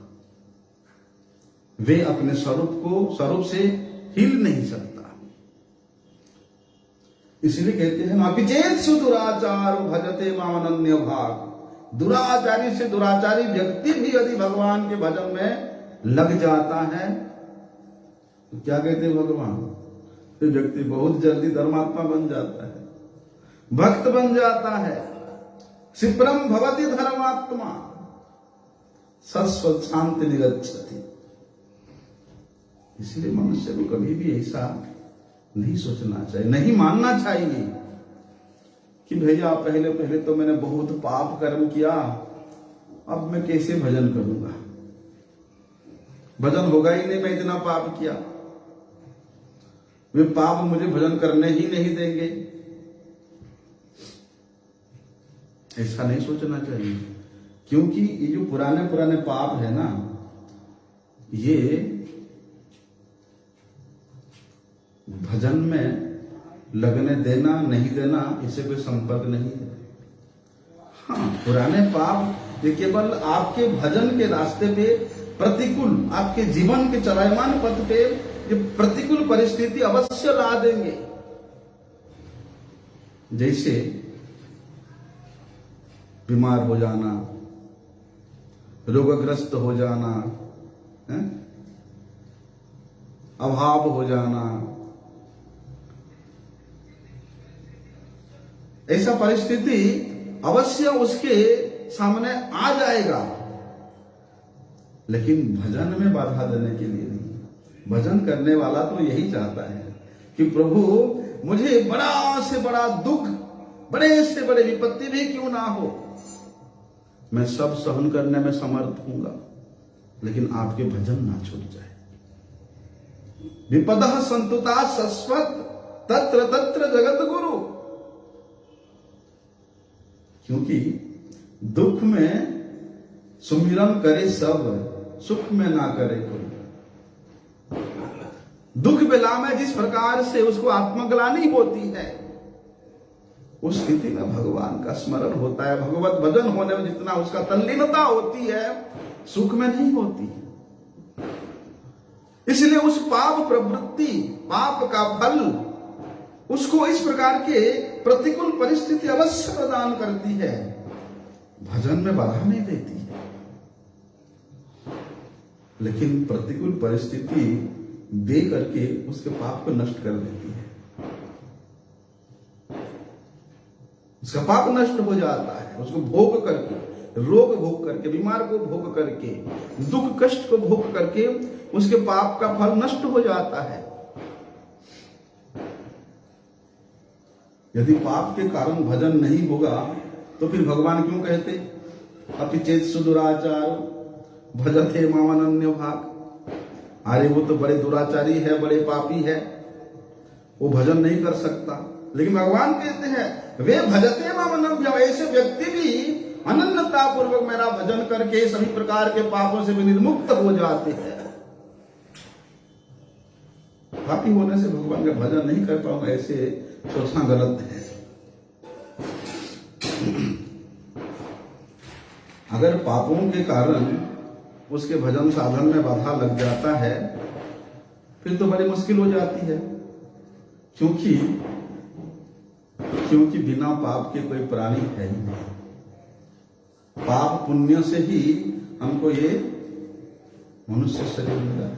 [SPEAKER 1] वे अपने स्वरूप से हिल नहीं सकता। इसलिए कहते हैं ना, पिचेत्सु दुराचार भजते मामनन्य भाग। दुराचारी से दुराचारी व्यक्ति भी यदि भगवान के भजन में लग जाता है तो क्या कहते हैं भगवान, तो व्यक्ति बहुत जल्दी धर्मात्मा बन जाता है, भक्त बन जाता है। क्षिप्रम भवति धर्मात्मा सस्व शांति निगच्छति। इसलिए मनुष्य को कभी भी ऐसा नहीं सोचना चाहिए, नहीं मानना चाहिए कि भैया पहले पहले तो मैंने बहुत पाप कर्म किया, अब मैं कैसे भजन करूंगा, भजन होगा ही नहीं, मैं इतना पाप किया, वे पाप मुझे भजन करने ही नहीं देंगे। ऐसा नहीं सोचना चाहिए, क्योंकि ये जो पुराने पुराने पाप है ना, ये भजन में लगने देना नहीं देना इससे कोई संपर्क नहीं है। हाँ, पुराने पाप ये केवल आपके भजन के रास्ते पे प्रतिकूल, आपके जीवन के चलायमान पथ पे ये प्रतिकूल परिस्थिति अवश्य ला देंगे। जैसे बीमार हो जाना, रोगग्रस्त हो जाना, अभाव हो जाना, ऐसा परिस्थिति अवश्य उसके सामने आ जाएगा, लेकिन भजन में बाधा देने के लिए नहीं। भजन करने वाला तो यही चाहता है कि प्रभु मुझे बड़ा से बड़ा दुख, बड़े से बड़े विपत्ति भी क्यों ना हो, मैं सब सहन करने में समर्थ हूंगा, लेकिन आपके भजन ना छूट जाए। विपदः संतुता शश्वत तत्र तत्र जगत गुरु। क्योंकि दुख में सुमिरन करे सब, सुख में ना करे कोई। दुख बेला में जिस प्रकार से उसको आत्मग्लानि होती है, उस स्थिति में भगवान का स्मरण होता है, भगवत भजन होने में जितना उसका तल्लीनता होती है, सुख में नहीं होती। इसलिए उस पाप प्रवृत्ति, पाप का फल उसको इस प्रकार के प्रतिकूल परिस्थिति अवश्य प्रदान करती है, भजन में बाधा नहीं देती है। लेकिन प्रतिकूल परिस्थिति दे करके उसके पाप को नष्ट कर देती है। उसका पाप नष्ट हो जाता है, उसको भोग करके, रोग भोग करके, बीमार को भोग करके, दुख कष्ट को भोग करके उसके पाप का फल नष्ट हो जाता है। यदि पाप के कारण भजन नहीं होगा तो फिर भगवान क्यों कहते अपि चेत सुदुराचार भजते मामनन्य भाग। अरे वो तो बड़े दुराचारी है, बड़े पापी है, वो भजन नहीं कर सकता। लेकिन भगवान कहते हैं वे भजते मामनन्य, ऐसे व्यक्ति भी अनन्यता पूर्वक मेरा भजन करके सभी प्रकार के पापों से भी निर्मुक्त हो जाते हैं। पापी होने से भगवान का भजन नहीं कर पाऊंगा, ऐसे सोचना गलत है। अगर पापों के कारण उसके भजन साधन में बाधा लग जाता है फिर तो बड़ी मुश्किल हो जाती है, क्योंकि बिना पाप के कोई प्राणी है ही नहीं। पाप पुण्य से ही हमको ये मनुष्य शरीर मिला है,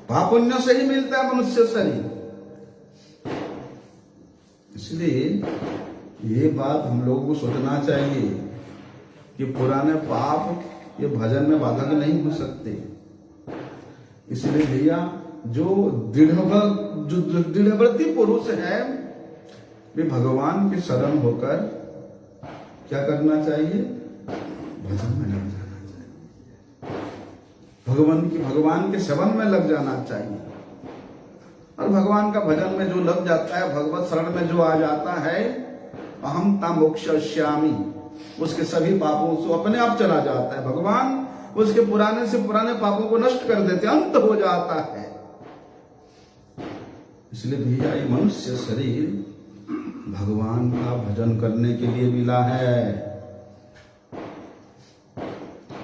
[SPEAKER 1] पाप पुण्य से ही मिलता है मनुष्य शरीर। इसलिए ये बात हम लोगों को सोचना चाहिए कि पुराने पाप ये भजन में बाधक नहीं हो सकते। इसलिए भैया जो दृढ़व्रती पुरुष है वे भगवान के शरण होकर क्या करना चाहिए, भजन में लग जाना चाहिए, भगवान के सेवन में लग जाना चाहिए। और भगवान का भजन में जो लग जाता है, भगवत शरण में जो आ जाता है, अहम ता मोक्षयिष्यामि, उसके सभी पापों से अपने आप चला जाता है। भगवान उसके पुराने से पुराने पापों को नष्ट कर देते, अंत हो जाता है। इसलिए भैया ये मनुष्य शरीर भगवान का भजन करने के लिए मिला है।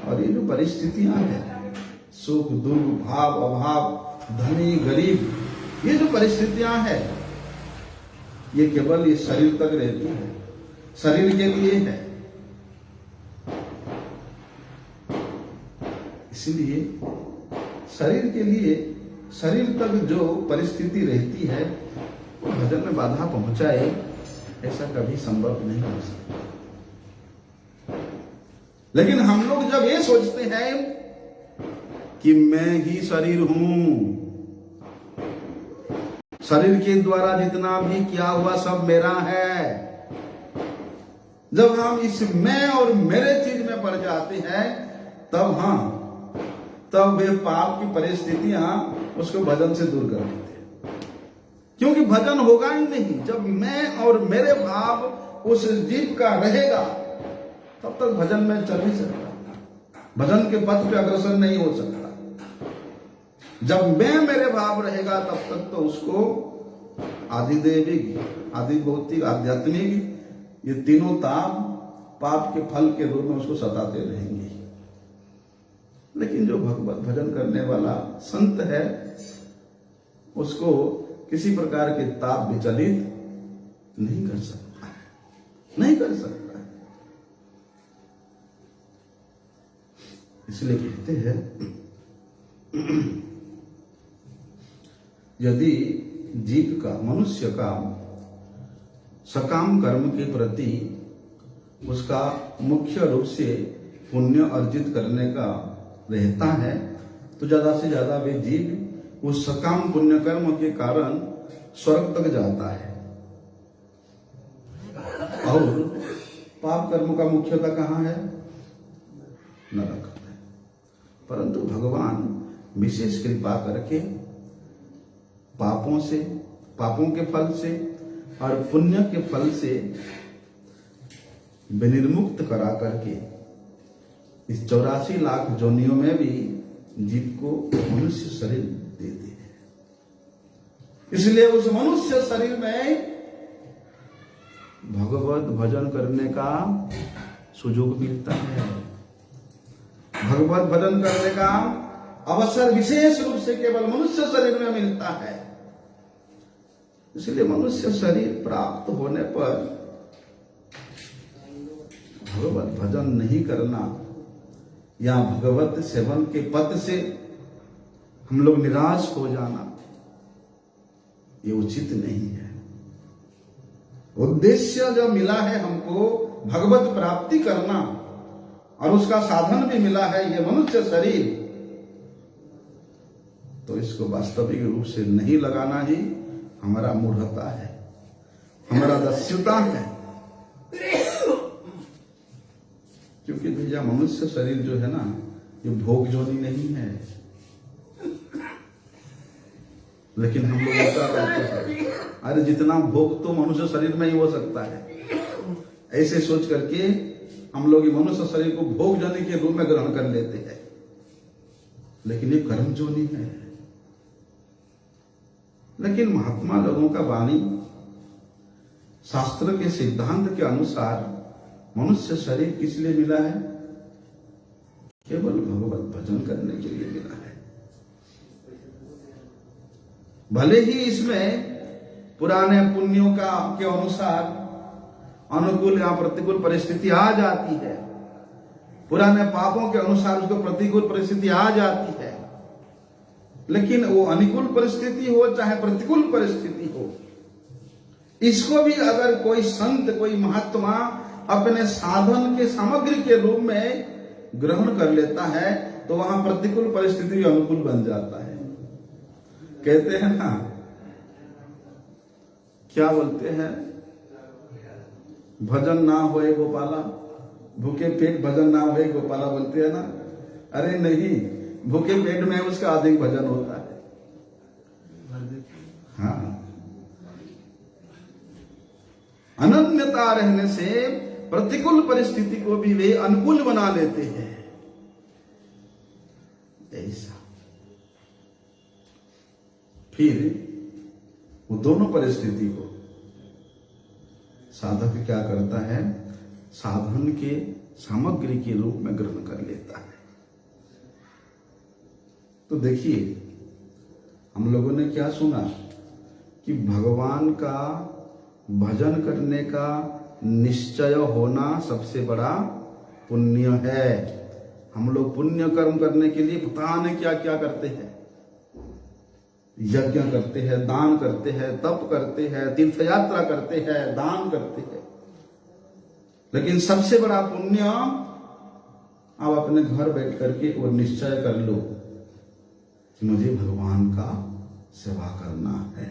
[SPEAKER 1] और ये जो परिस्थितियां हैं, सुख दुख भाव अभाव, धनी गरीब, ये जो परिस्थितियां हैं ये केवल ये शरीर तक रहती है, शरीर के लिए है। इसलिए शरीर के लिए, शरीर तक जो परिस्थिति रहती है वो भजन में बाधा पहुंचाए, ऐसा कभी संभव नहीं हो सकता। लेकिन हम लोग जब ये सोचते हैं कि मैं ही शरीर हूं, शरीर के द्वारा जितना भी किया हुआ सब मेरा है, जब हम इस मैं और मेरे चीज में पड़ जाते हैं तब वे पाप की परिस्थितियां उसको भजन से दूर कर देते हैं। क्योंकि भजन होगा ही नहीं जब मैं और मेरे भाव उस जीव का रहेगा, तब तक भजन में चल नहीं सकता, भजन के पथ पे अग्रसर नहीं हो सकता। जब मैं मेरे भाव रहेगा तब तक तो उसको आदिदेविक, आदि भौतिक, आध्यात्मिक, ये तीनों ताप पाप के फल के रूप में उसको सताते रहेंगे। लेकिन जो भगवत भजन करने वाला संत है उसको किसी प्रकार के ताप विचलित नहीं कर सकता, नहीं कर सकता। इसलिए कहते हैं यदि जीव का, मनुष्य का सकाम कर्म के प्रति उसका मुख्य रूप से पुण्य अर्जित करने का रहता है तो ज्यादा से ज्यादा वे जीव उस सकाम पुण्य कर्म के कारण स्वर्ग तक जाता है। और पाप कर्म का मुख्यता कहां है, नरक में। परंतु भगवान विशेष कृपा करके पापों से, पापों के फल से और पुण्य के फल से विनिर्मुक्त करा करके इस 84 लाख जोनियों में भी जीव को मनुष्य शरीर देते हैं। इसलिए उस मनुष्य शरीर में भगवत भजन करने का सुयोग मिलता है। भगवत भजन करने का अवसर विशेष रूप से केवल मनुष्य शरीर में मिलता है। इसलिए मनुष्य शरीर प्राप्त होने पर भगवत भजन नहीं करना या भगवत सेवन के पद से हम लोग निराश हो जाना, ये उचित नहीं है। उद्देश्य जो मिला है हमको भगवत प्राप्ति करना और उसका साधन भी मिला है ये मनुष्य शरीर, तो इसको वास्तविक रूप से नहीं लगाना ही हमारा मूढ़ता है, हमारा दस्युता है। क्योंकि भैया मनुष्य शरीर जो है ना, ये भोग जोनी नहीं है। लेकिन हम लोग ऐसा करते हैं, अरे जितना भोग तो मनुष्य शरीर में ही हो सकता है, ऐसे सोच करके हम लोग मनुष्य शरीर को भोग जोनी के रूप में ग्रहण कर लेते हैं। लेकिन ये कर्म जोनी है। लेकिन महात्मा लोगों का वाणी शास्त्र के सिद्धांत के अनुसार मनुष्य शरीर किस लिए मिला है? केवल भगवत भजन करने के लिए मिला है। भले ही इसमें पुराने पुण्यों के अनुसार अनुकूल या प्रतिकूल परिस्थिति आ जाती है, पुराने पापों के अनुसार उसको प्रतिकूल परिस्थिति आ जाती है, लेकिन वो अनुकूल परिस्थिति हो चाहे प्रतिकूल परिस्थिति हो, इसको भी अगर कोई संत, कोई महात्मा अपने साधन के सामग्री के रूप में ग्रहण कर लेता है, तो वहां प्रतिकूल परिस्थिति भी अनुकूल बन जाता है। कहते हैं ना, क्या बोलते हैं, भजन ना होए गोपाला, भूखे पेट भजन ना होए गोपाला, बोलते हैं ना। अरे नहीं, भूखे पेट में उसका अधिक भजन होता है। हाँ, अनन्यता रहने से प्रतिकूल परिस्थिति को भी वे अनुकूल बना लेते हैं। ऐसा फिर वो दोनों परिस्थिति को साधक क्या करता है? साधन के सामग्री के रूप में ग्रहण कर लेता है। तो देखिए, हम लोगों ने क्या सुना कि भगवान का भजन करने का निश्चय होना सबसे बड़ा पुण्य है। हम लोग पुण्य कर्म करने के लिए पता नहीं क्या क्या करते हैं, यज्ञ करते हैं, दान करते हैं, तप करते हैं, तीर्थ यात्रा करते हैं, दान करते हैं, लेकिन सबसे बड़ा पुण्य आप अपने घर बैठ करके वो निश्चय कर लो कि मुझे भगवान का सेवा करना है।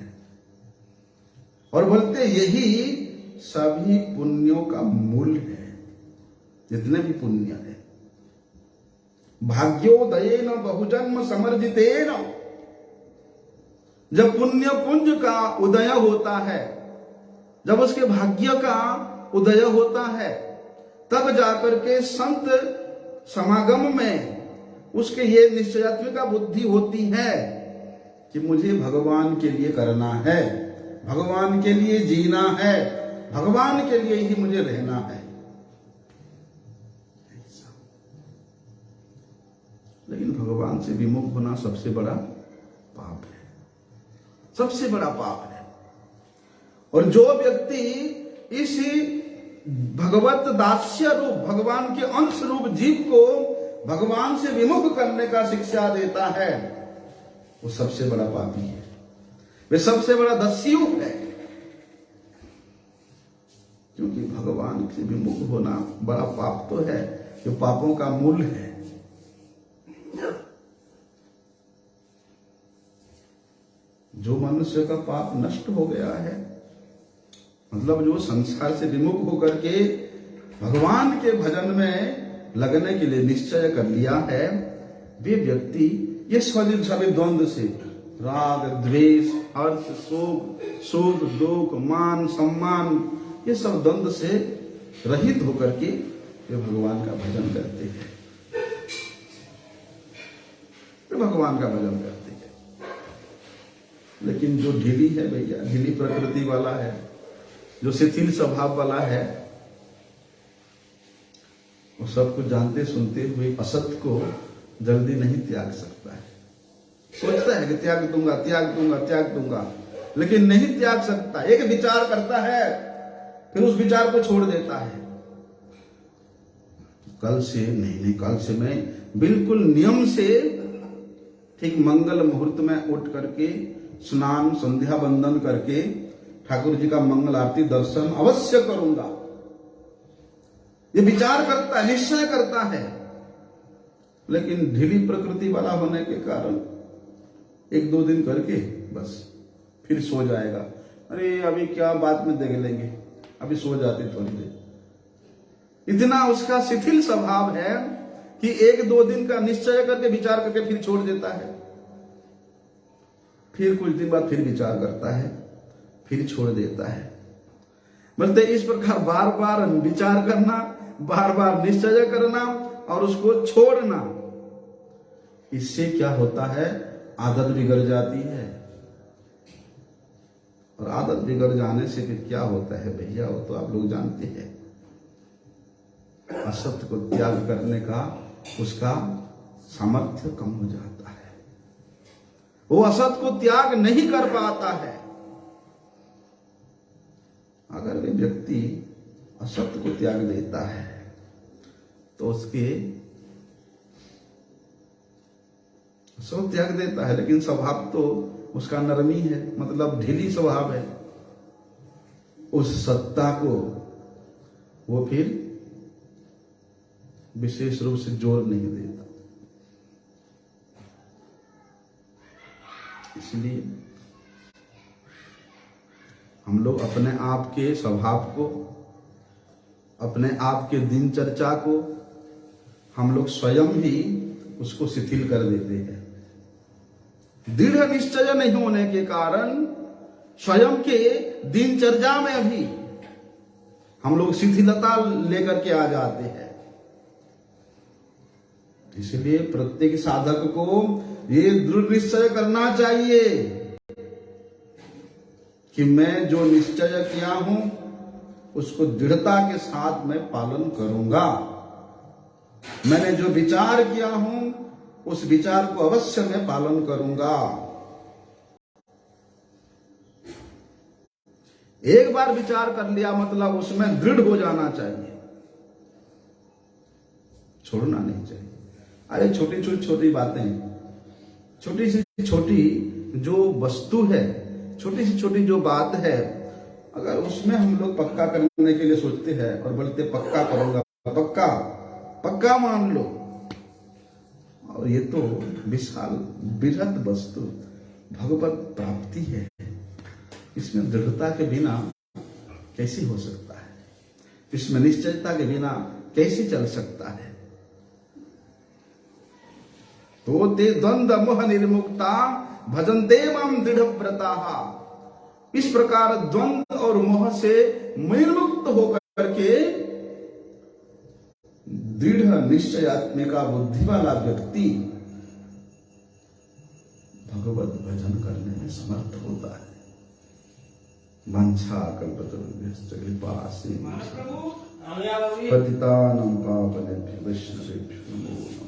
[SPEAKER 1] और बोलते यही सभी पुण्यों का मूल है, जितने भी पुण्य है। भाग्योदयेन बहुजन्म समर्जितेन, जब पुण्य पुंज का उदय होता है, जब उसके भाग्य का उदय होता है, तब जाकर के संत समागम में उसके ये निश्चयात्मिका बुद्धि होती है कि मुझे भगवान के लिए करना है, भगवान के लिए जीना है, भगवान के लिए ही मुझे रहना है। लेकिन भगवान से विमुख होना सबसे बड़ा पाप है, सबसे बड़ा पाप है। और जो व्यक्ति इस भगवत दास्य रूप, भगवान के अंश रूप जीव को भगवान से विमुख करने का शिक्षा देता है, वो सबसे बड़ा पापी है, वे सबसे बड़ा दस्यु है। क्योंकि भगवान से विमुख होना बड़ा पाप तो है, जो पापों का मूल है। जो मनुष्य का पाप नष्ट हो गया है, मतलब जो संसार से विमुख होकर के भगवान के भजन में लगने के लिए निश्चय कर लिया है, वे व्यक्ति ये सभी द्वंद्व से, राग द्वेष, हर्ष शोक, सुख दुख, मान सम्मान, ये सब द्वंद्व से रहित होकर के वे भगवान का भजन करते हैं, वे भगवान का भजन करते हैं। लेकिन जो ढीली है भैया, ढीली प्रकृति वाला है, जो शिथिल स्वभाव वाला है, वो सब कुछ जानते सुनते हुए असत्य को जल्दी नहीं त्याग सकता है। सोचता है कि त्याग दूंगा, त्याग दूंगा, त्याग दूंगा, लेकिन नहीं त्याग सकता। एक विचार करता है, फिर उस विचार को छोड़ देता है। कल से नहीं, कल से मैं बिल्कुल नियम से ठीक मंगल मुहूर्त में उठ करके स्नान संध्या बंदन करके ठाकुर जी का मंगल आरती दर्शन अवश्य करूंगा। ये विचार करता है, निश्चय करता है, लेकिन ढीली प्रकृति वाला होने के कारण 1-2 दिन करके बस फिर सो जाएगा। अरे अभी क्या, बाद में देख लेंगे, अभी सो जाते थोड़ी देर। इतना उसका शिथिल स्वभाव है कि 1-2 दिन का निश्चय करके विचार करके फिर छोड़ देता है। फिर कुछ दिन बाद फिर विचार करता है, फिर छोड़ देता है। बोलते इस प्रकार बार बार विचार करना, बार बार निश्चय करना और उसको छोड़ना, इससे क्या होता है, आदत बिगड़ जाती है। और आदत बिगड़ जाने से फिर क्या होता है भैया, वो तो आप लोग जानते हैं। असत्य को त्याग करने का उसका सामर्थ्य कम हो जाता है, वो असत को त्याग नहीं कर पाता है। अगर वे व्यक्ति असत्य को त्याग देता है तो उसके सब त्याग देता है, लेकिन स्वभाव तो उसका नरमी है, मतलब ढीली स्वभाव है। उस सत्ता को वो फिर विशेष रूप से जोर नहीं देता। इसलिए हम लोग अपने आप के स्वभाव को, अपने आप के दिनचर्या को हम लोग स्वयं ही उसको शिथिल कर देते हैं। दृढ़ निश्चय नहीं होने के कारण स्वयं के दिनचर्या में भी हम लोग शिथिलता लेकर के आ जाते हैं। इसलिए प्रत्येक साधक को ये दृढ़ निश्चय करना चाहिए कि मैं जो निश्चय किया हूं उसको दृढ़ता के साथ मैं पालन करूंगा। मैंने जो विचार किया हूं उस विचार को अवश्य मैं पालन करूंगा। एक बार विचार कर लिया मतलब उसमें दृढ़ हो जाना चाहिए, छोड़ना नहीं चाहिए। अरे छोटी छोटी बातें, छोटी सी छोटी जो वस्तु है, छोटी सी छोटी जो बात है, अगर उसमें हम लोग पक्का करने के लिए सोचते हैं और बोलते पक्का करूंगा, पक्का पक्का मान लो, और ये तो विशाल बृहत वस्तु भगवत प्राप्ति है, इसमें दृढ़ता के बिना कैसे हो सकता है, इसमें निश्चयता के बिना कैसे चल सकता है। तो ते द्वंद्व मोह निर्मुक्ता भजन्ते माम दृढ़ व्रताः। इस प्रकार द्वंद्व और मोह से निर्मुक्त होकर के दृढ़ निश्चयात्मिका बुद्धि वाला व्यक्ति भगवत भजन करने में समर्थ होता है। वांछा कल्पतरुभ्यश्च कृपा सिंधुभ्यश्च पतितानां पावनेभ्यो वैष्णवेभ्यो नमो नमः।